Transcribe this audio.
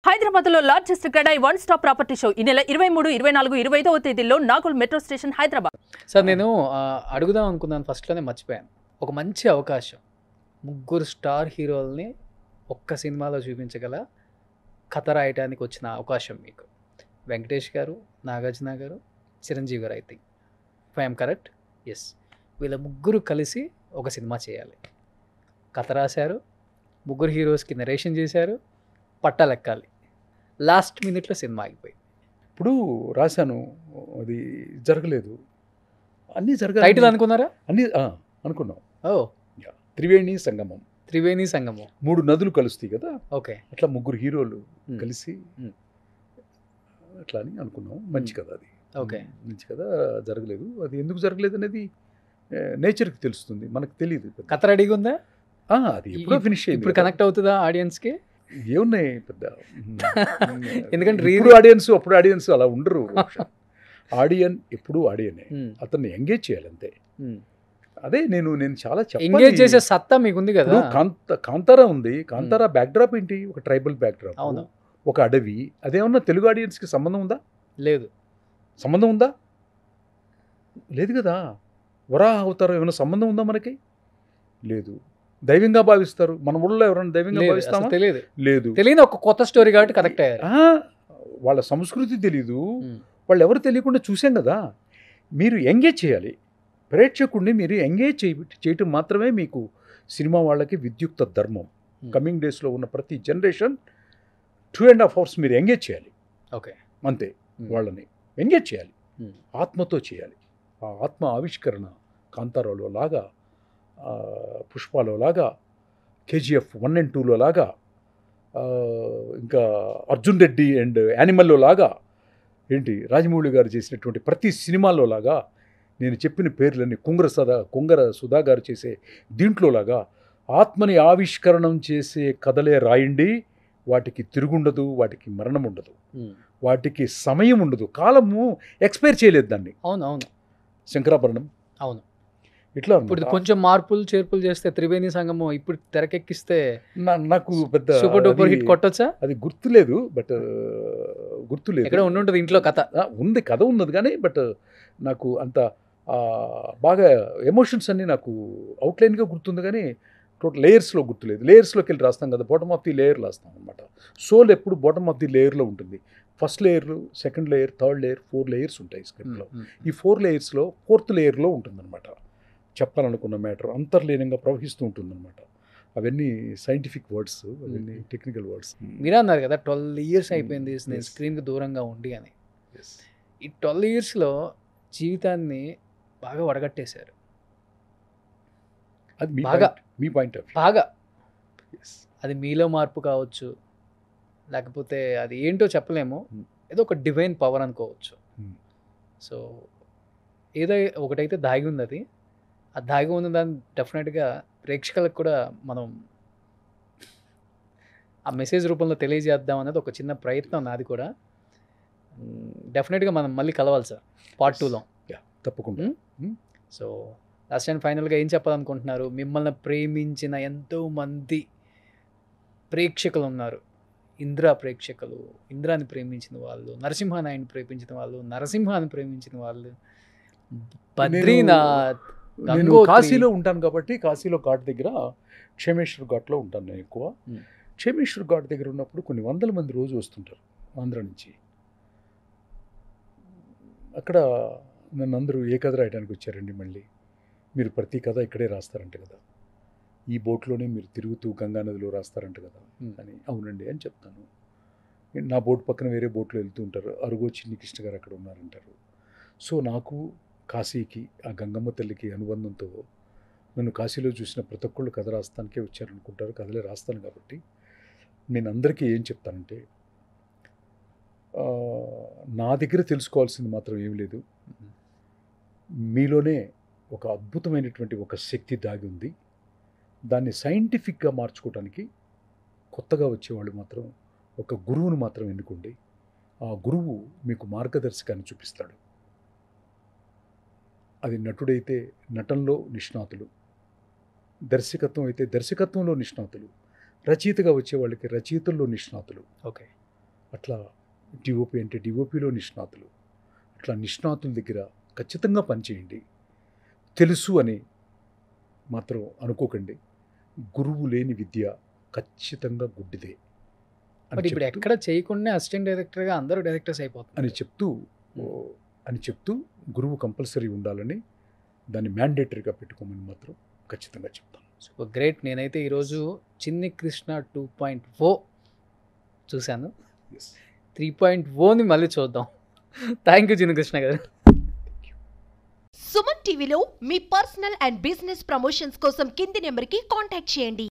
హైదరాబాద్లో largest CREDAI one stop property show ఈ నెల 23, 24, 25వ తేదీల్లో Nagole metro station Hyderabad. Sir నేను అడుగుదాం అనుకున్నాను, ఫస్ట్లోనే మర్చిపోయాను. ఒక మంచి అవకాశం, ముగ్గురు స్టార్ హీరోల్ని ఒక్క సినిమాలో చూపించగల కథ రాయటానికి వచ్చిన అవకాశం మీకు. వెంకటేష్ గారు, Nagarjuna garu, Chiranjeevi garu. I think if I'm correct. Yes, వీళ్ళ ముగ్గురు కలిసి ఒక సినిమా చేయాలి. కథ రాశారు, ముగ్గురు హీరోస్కి నరేషన్ చేశారు, పట్టాలెక్కాలి. లాస్ట్ మినిట్లో సినిమా ఆగిపోయింది. ఇప్పుడు రాశాను, అది జరగలేదు. అన్నీ జరగాలి. టైటిల్ అనుకున్నారా? అన్నీ అనుకున్నాం. ఓ, త్రివేణి సంగమం. త్రివేణి సంగమం. 3 నదులు కలుస్తాయి కదా, ఓకే. అట్లా ముగ్గురు హీరోలు కలిసి అట్లా అని అనుకున్నాం. మంచి కథ అది. ఓకే, మంచి కథ. జరగలేదు. అది ఎందుకు జరగలేదు అనేది నేచర్కి తెలుస్తుంది, మనకు తెలియదు. కథ రెడీగా ఉందా? అది ఎప్పుడో ఫినిష్ అయింది. ఇప్పుడు కనెక్ట్ అవుతుందా ఆడియన్స్కి? ఏమున్నాయి పెద్ద. ఎందుకంటే ఇప్పుడు ఆడియన్స్ అప్పుడు ఆడియన్స్ అలా ఉండరు. ఆడియన్ ఎప్పుడు ఆడియనే, అతన్ని ఎంగేజ్ చేయాలి అంతే. అదే నేను చాలా ఎంగేజ్ చేసే సత్తా మీకుంది కదా. కాంతారా ఉంది. కాంతారా బ్యాక్డ్రాప్ ఏంటి? ఒక ట్రైబల్ బ్యాక్డ్రాప్, ఒక అడవి. అదేమన్నా తెలుగు ఆడియన్స్కి సంబంధం ఉందా? లేదు. సంబంధం ఉందా? లేదు కదా. వరాహ అవతారం ఏమైనా సంబంధం ఉందా మనకి? లేదు. దైవంగా భావిస్తారు. మన ఊళ్ళో ఎవరైనా దైవంగా భావిస్తామా? తెలియదు. లేదు. తెలియదు. ఒక కొత్త స్టోరీ కాబట్టి కరెక్ట్ అయ్యారు. వాళ్ళ సంస్కృతి తెలీదు. వాళ్ళు ఎవరు తెలియకుండా చూసాం కదా. మీరు ఎంగేజ్ చేయాలి ప్రేక్షకుడిని. మీరు ఎంగేజ్ చేయటం మాత్రమే మీకు సినిమా వాళ్ళకి విద్యుక్త ధర్మం. కమింగ్ డేస్లో ఉన్న ప్రతి జనరేషన్ 2.5 hours మీరు ఎంగేజ్ చేయాలి. ఓకే, అంతే. వాళ్ళని ఎంగేజ్ చేయాలి, ఆత్మతో చేయాలి. ఆ ఆత్మ ఆవిష్కరణ కాంతారాలో లాగా, పుష్పాలో లాగా, KGF 1 and 2లో లాగా, ఇంకా అర్జున్ రెడ్డి అండ్ యానిమల్లో లాగా, ఏంటి రాజమౌళి గారు చేసినటువంటి ప్రతి సినిమాలో లాగా, నేను చెప్పిన పేర్లన్నీ కుంగర సుధా గారు చేసే దీంట్లో లాగా ఆత్మని ఆవిష్కరణం చేసే కథలే రాయండి. వాటికి తిరుగుండదు, వాటికి మరణం ఉండదు, వాటికి సమయం ఉండదు. కాలము ఎక్స్పైర్ చేయలేదు దాన్ని. అవునవును. శంకరాభరణం. అవును. ఇట్లా ఇప్పుడు కొంచెం మార్పులు చేర్పులు చేస్తే త్రివేణి సంగమం ఇప్పుడు తెరకెక్కిస్తే నాకు పెద్ద సూపర్ డూపర్ హిట్ కొట్టొచ్చా? అది గుర్తులేదు. బట్ గుర్తులేదు. ఇక్కడ ఉండుంటుంది ఇంట్లో కథ ఉంది, కథ ఉన్నది కానీ బట్ నాకు అంత బాగా ఎమోషన్స్ అన్నీ నాకు అవుట్లైన్గా గుర్తుంది కానీ టోటల్ లేయర్స్లో గుర్తులేదు. లేయర్స్లోకి వెళ్ళి రాస్తాం కదా, బాటమ్ ఆఫ్ ది లేయర్ రాస్తాం అనమాట. సోల్ ఎప్పుడు బాటమ్ ఆఫ్ ది లేయర్లో ఉంటుంది. First layer, second layer, third layer, 4 layers ఉంటాయి స్క్రిప్ట్లో. ఈ 4 layers-లో 4th లేయర్లో ఉంటుందన్నమాట చెప్పాలనుకున్న మ్యాటర్. అంతర్లీనంగా ప్రవహిస్తూ ఉంటుందన్నమాట. అవన్నీ సైంటిఫిక్ వర్డ్స్, అవన్నీ టెక్నికల్ వర్డ్స్. మీరే అన్నారు కదా 12 years అయిపోయింది నేను స్క్రీన్కి దూరంగా ఉండి అని. ఈ 12 yearsలో జీవితాన్ని బాగా వడగట్టేశారు. అది మీ పాయింట్ ఆఫ్ బాగా. అది మీలో మార్పు కావచ్చు, లేకపోతే అది ఏంటో చెప్పలేము, ఏదో ఒక డివైన్ పవర్ అనుకోవచ్చు. సో ఏదో ఒకటైతే దాగి ఉంది. అది ఆ దాగి ఉన్న దాన్ని డెఫినెట్గా ప్రేక్షకులకు కూడా మనం ఆ మెసేజ్ రూపంలో తెలియజేద్దాం అనేది ఒక చిన్న ప్రయత్నం నాది కూడా. డెఫినెట్గా మనం మళ్ళీ కలవాలి సార్ పార్ట్ 2లో. తప్పకుండా. సో లాస్ట్ అండ్ ఫైనల్గా ఏం చెప్పాలనుకుంటున్నారు? మిమ్మల్ని ప్రేమించిన ఎంతోమంది ప్రేక్షకులు ఉన్నారు. ఇంద్రా ప్రేక్షకులు, ఇంద్రాని ప్రేమించిన వాళ్ళు, నరసింహానాయుని ప్రేమించిన వాళ్ళు, నరసింహాన్ని ప్రేమించిన వాళ్ళు, బద్రీనాథ్. నేను కాశీలో ఉంటాను కాబట్టి కాశీలో ఘాట్ దగ్గర క్షేమేశ్వర్ ఘాట్లో ఉంటాను నేను ఎక్కువ. క్షేమేశ్వర్ ఘాట్ దగ్గర ఉన్నప్పుడు కొన్ని 100 మంది రోజు వస్తుంటారు ఆంధ్ర నుంచి. అక్కడ నన్ను అందరూ ఏ కథ రాయడానికి వచ్చారండి, మళ్ళీ మీరు ప్రతి కథ ఇక్కడే రాస్తారంట కదా, ఈ బోట్లోనే మీరు తిరుగుతూ గంగానదిలో రాస్తారంట కదా అని. అవునండి అని చెప్తాను. నా బోట్ పక్కన వేరే బోట్లో వెళ్తూ ఉంటారు. అరుగో చిన్ని కృష్ణ గారు అక్కడ ఉన్నారంటారు. సో నాకు కాశీకి, ఆ గంగమ్మ తల్లికి అనుబంధంతో నన్ను కాశీలో చూసిన ప్రతి ఒక్కళ్ళు కథ రాస్తానికే వచ్చారనుకుంటారు. కథలే రాస్తాను కాబట్టి నేను అందరికీ ఏం చెప్తానంటే, నా దగ్గర తెలుసుకోవాల్సింది మాత్రం ఏం లేదు. మీలోనే ఒక అద్భుతమైనటువంటి ఒక శక్తి దాగి ఉంది. దాన్ని సైంటిఫిక్గా మార్చుకోవడానికి కొత్తగా వచ్చేవాళ్ళు మాత్రం ఒక గురువును మాత్రం ఎన్నుకోండి. ఆ గురువు మీకు మార్గదర్శకాన్ని చూపిస్తాడు. అది నటుడైతే నటనలో నిష్ణాతులు, దర్శకత్వం అయితే దర్శకత్వంలో నిష్ణాతులు, రచయితగా వచ్చే వాళ్ళకి రచయితల్లో నిష్ణాతులు. ఓకే. అట్లా డిఓపి అంటే డిఓపిలో నిష్ణాతులు, అట్లా నిష్ణాతుల దగ్గర ఖచ్చితంగా పనిచేయండి. తెలుసు అని మాత్రం అనుకోకండి. గురువు లేని విద్య ఖచ్చితంగా గుడ్డిదే బట్ ఇప్పుడు ఎక్కడ చేయకుండా అసిస్టెంట్ డైరెక్టర్గా అందరూ డైరెక్టర్స్ అయిపోతున్నారు అని చెప్తూ గురువు కంపల్సరీ ఉండాలని, దాన్ని మ్యాండేటరీగా పెట్టుకోమని మాత్రం ఖచ్చితంగా చెప్తాను. So great. నేనైతే ఈరోజు చిన్ని కృష్ణ 2.0 చూశాను. 3.0ని మళ్ళీ చూద్దాం. థ్యాంక్ యూ చిన్ని కృష్ణ గారు. సుమన్ టీవీలో మీ పర్సనల్ అండ్ బిజినెస్ ప్రమోషన్స్ కోసం కింది నెంబర్కి కాంటాక్ట్ చేయండి.